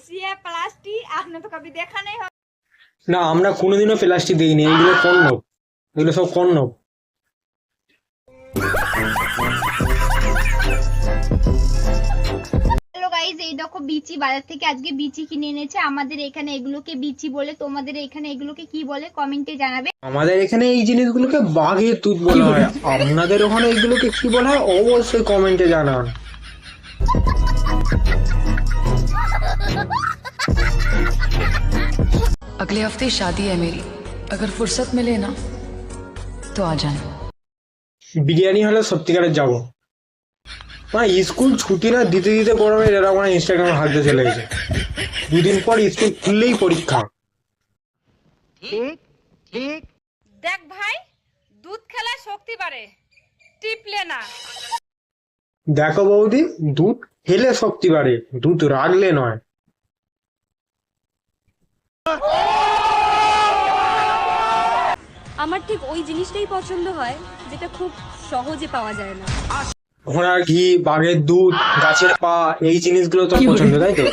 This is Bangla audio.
ये प्लास्टिक आपने तो कभी देखा नहीं हो। না, আমরা কোনোদিনও প্লাস্টিক দিইনি। এইগুলো কন্নব, এগুলো সব কন্নব। হ্যালো গাইস, এই দেখো বিচি বাজার থেকে আজকে বিচি কিনে এনেছে। আমাদের এখানে এগুলোকে বিচি বলে, তোমাদের এখানে এগুলোকে কি বলে কমেন্টে জানাবে। আমাদের এখানে এই জিনিসগুলোকে বাঘের দুধ বলা হয়। আপনাদের ওখানে এইগুলোকে কি বলা হয় অবশ্যই কমেন্টে জানান। अगले हफ्ते शादी है मेरी, अगर फुर्सत मिले ना तो आ जाना। বিরিয়ানি হলে সত্যিকারের যাবো। মানে স্কুল ছুটি না দিতে দিতে গরমে এরা মানে ইনস্টাগ্রামে হাতে চলে গেছে। দুদিন পর স্কুল খুললেই পরীক্ষা। দেখ ভাই, দুধ খেলায় শক্তি বাড়ে, টিপলে না। দেখো বৌদি, দুধ খেলে শক্তি বাড়ে, দুধ রাখলে নয়। আমার ঠিক ওই জিনিসটাই পছন্দ হয় যেটা খুব সহজে পাওয়া যায় না। ঘোড়ার ঘি, বাঘের দুধ, গাছের পা, এই জিনিসগুলো তো পছন্দ, তাই তো?